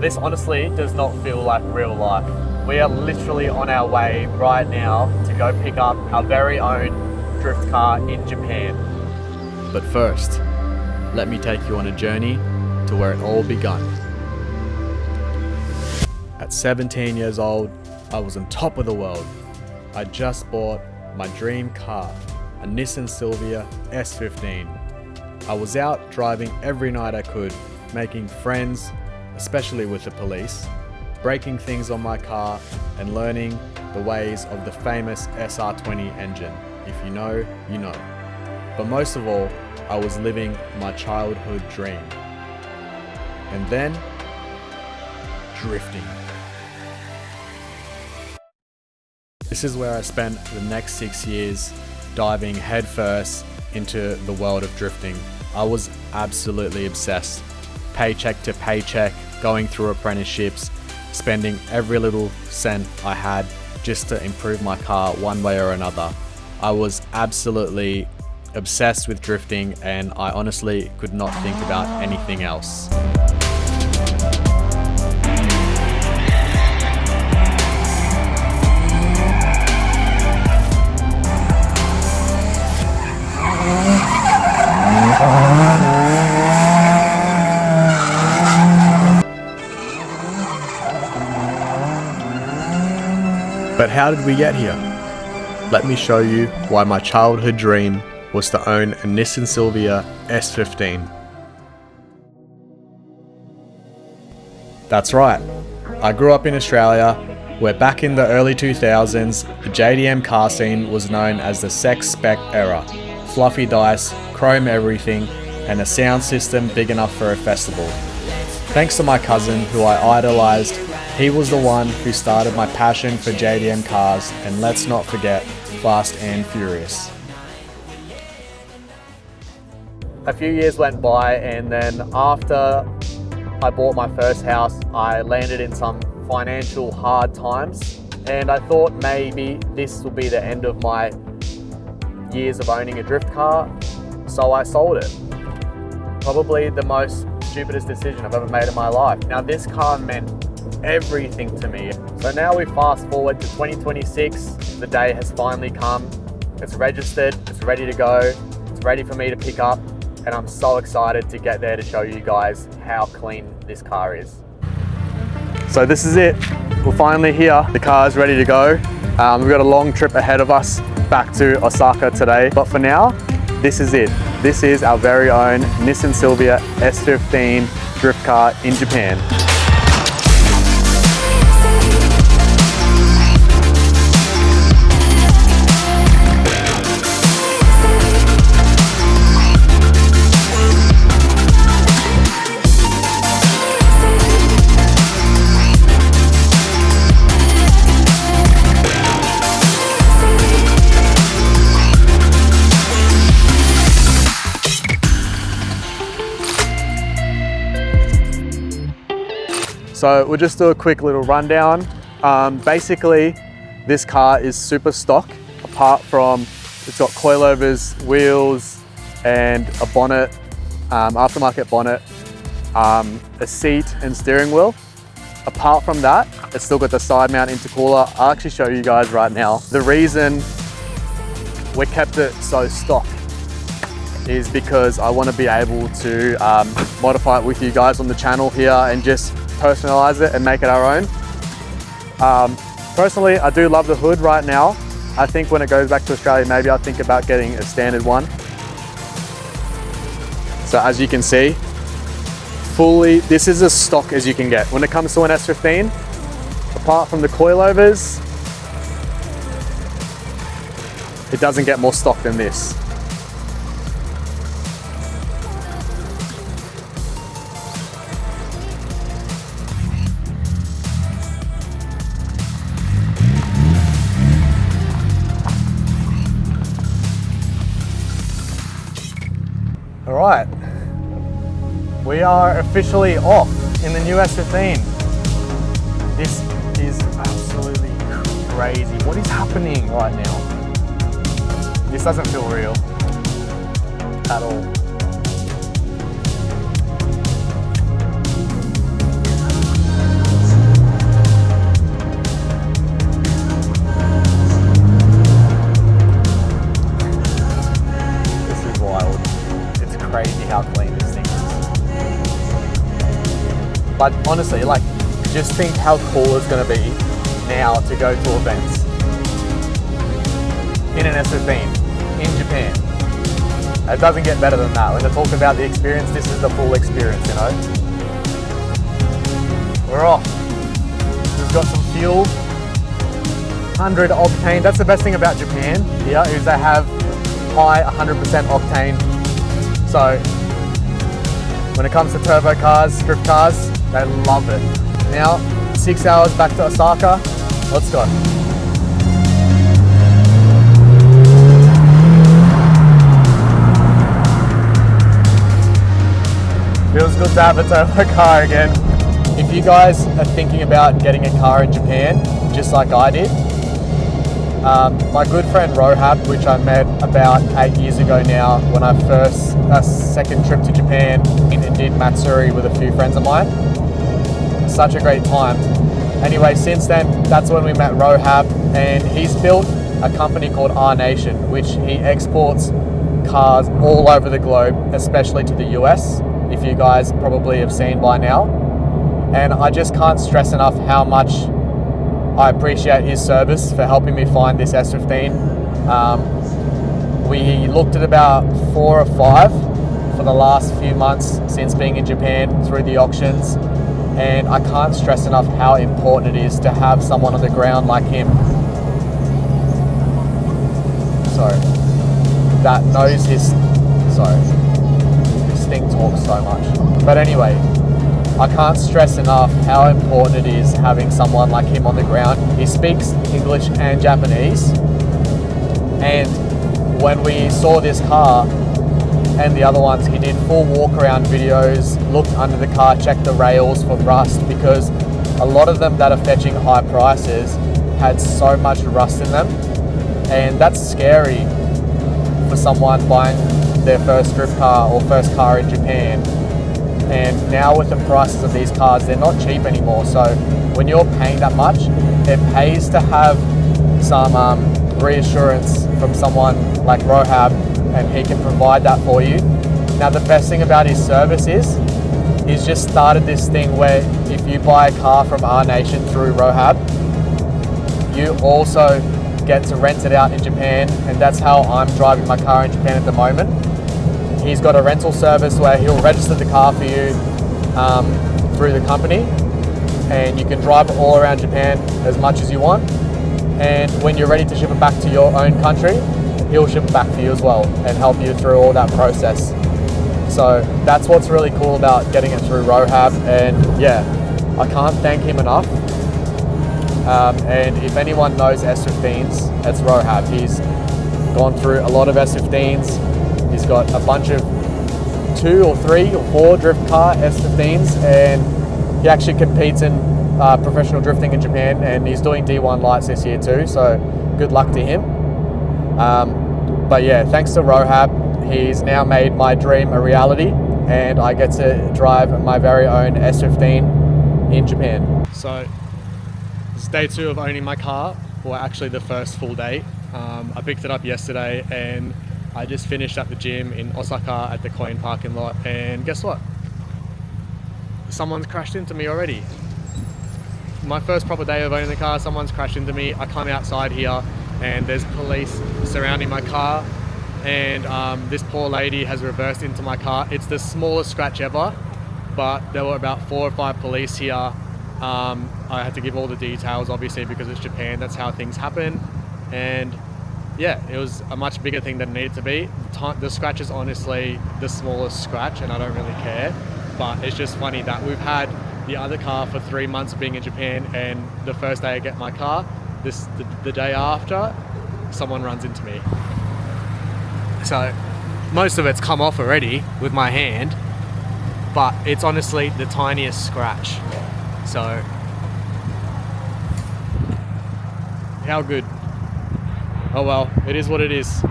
This honestly does not feel like real life. We are literally on our way right now to go pick up our very own drift car in Japan. But first, let me take you on a journey to where it all begun. At 17 years old, I was on top of the world. I just bought my dream car, a Nissan Silvia S15. I was out driving every night I could, making friends, especially with the police, breaking things on my car and learning the ways of the famous SR20 engine. If you know, you know. But most of all, I was living my childhood dream. And then, drifting. This is where I spent the next 6 years diving headfirst into the world of drifting. I was absolutely obsessed. Paycheck to paycheck, going through apprenticeships, spending every little cent I had just to improve my car one way or another. I was absolutely obsessed with drifting, and I honestly could not think about anything else. But how did we get here? Let me show you why my childhood dream was to own a Nissan Silvia S15. That's right, I grew up in Australia, where back in the early 2000s, the JDM car scene was known as the sex spec era. Fluffy dice, chrome everything, and a sound system big enough for a festival. Thanks to my cousin, who I idolised, he was the one who started my passion for JDM cars, and let's not forget Fast and Furious. A few years went by, and then after I bought my first house, I landed in some financial hard times, and I thought maybe this will be the end of my years of owning a drift car, so I sold it. Probably the most stupidest decision I've ever made in my life. Now, this car meant everything to me. So now we fast forward to 2026. The day has finally come. It's registered, it's ready to go, it's ready for me to pick up, and I'm so excited to get there to show you guys how clean this car is. So this is it. We're finally here. The car is ready to go. We've got a long trip ahead of us back to Osaka today, but for now, this is it. This is our very own Nissan Silvia S15 drift car in Japan. So we'll just do a quick little rundown. Basically, this car is super stock, apart from it's got coilovers, wheels, and a bonnet, aftermarket bonnet, a seat and steering wheel. Apart from that, it's still got the side mount intercooler. I'll actually show you guys right now. The reason we kept it so stock is because I want to be able to modify it with you guys on the channel here and just personalize it and make it our own. Personally, I do love the hood right now. I think when it goes back to Australia, maybe I'll think about getting a standard one. So as you can see, this is as stock as you can get. When it comes to an S15, apart from the coilovers, it doesn't get more stock than this. All right, we are officially off in the new S15. This is absolutely crazy. What is happening right now? This doesn't feel real at all. But honestly, like, just think how cool it's going to be now to go to events in an S15 in Japan. It doesn't get better than that. When they talk about the experience, this is the full experience, you know. We're off. Just got some fuel. 100 octane. That's the best thing about Japan here, is they have high 100% octane. So when it comes to turbo cars, drift cars, they love it. Now, 6 hours back to Osaka. Let's go. Feels good to have a turbo car again. If you guys are thinking about getting a car in Japan, just like I did, my good friend Rohab, which I met about 8 years ago now, when I second trip to Japan and did Matsuri with a few friends of mine. Such a great time. Anyway, since then, that's when we met Rohab, and he's built a company called R Nation, which he exports cars all over the globe, especially to the US, if you guys probably have seen by now. And I just can't stress enough how much I appreciate his service for helping me find this S15. We looked at about 4 or 5 for the last few months since being in Japan through the auctions, and I can't stress enough how important it is to have someone on the ground like him, that knows his, this thing talks so much. But anyway, I can't stress enough how important it is having someone like him on the ground. He speaks English and Japanese, and when we saw this car and the other ones, he did full walk around videos, looked under the car, checked the rails for rust, because a lot of them that are fetching high prices had so much rust in them, and that's scary for someone buying their first drift car or first car in Japan. And now with the prices of these cars, they're not cheap anymore. So when you're paying that much, it pays to have some reassurance from someone like Rohab, and he can provide that for you. Now, the best thing about his service is he's just started this thing where if you buy a car from R Nation through Rohab, you also get to rent it out in Japan, and that's how I'm driving my car in Japan at the moment. He's got a rental service where he'll register the car for you through the company, and you can drive it all around Japan as much as you want. And when you're ready to ship it back to your own country, he'll ship it back for you as well and help you through all that process. So that's what's really cool about getting it through Rohab, and yeah, I can't thank him enough. And if anyone knows S15s, it's Rohab. He's gone through a lot of S15s. He's got a bunch of 2 or 3 or 4 drift car S15s, and he actually competes in professional drifting in Japan, and he's doing D1 lights this year too, so good luck to him. But yeah, thanks to Rohab, he's now made my dream a reality, and I get to drive my very own S15 in Japan. So it's day 2 of owning my car, or actually the first full day. I picked it up yesterday, and I just finished at the gym in Osaka at the coin parking lot, and guess what? Someone's crashed into me already. My first proper day of owning the car, someone's crashed into me. I come outside here and there's police surrounding my car, and this poor lady has reversed into my car. It's the smallest scratch ever, but there were about 4 or 5 police here. I had to give all the details, obviously, because it's Japan, that's how things happen. And yeah, it was a much bigger thing than it needed to be. The scratch is honestly the smallest scratch, and I don't really care, but it's just funny that we've had the other car for 3 months being in Japan, and the first day I get my car, the day after, someone runs into me. So most of it's come off already with my hand, but it's honestly the tiniest scratch. So how good. Oh well, it is what it is.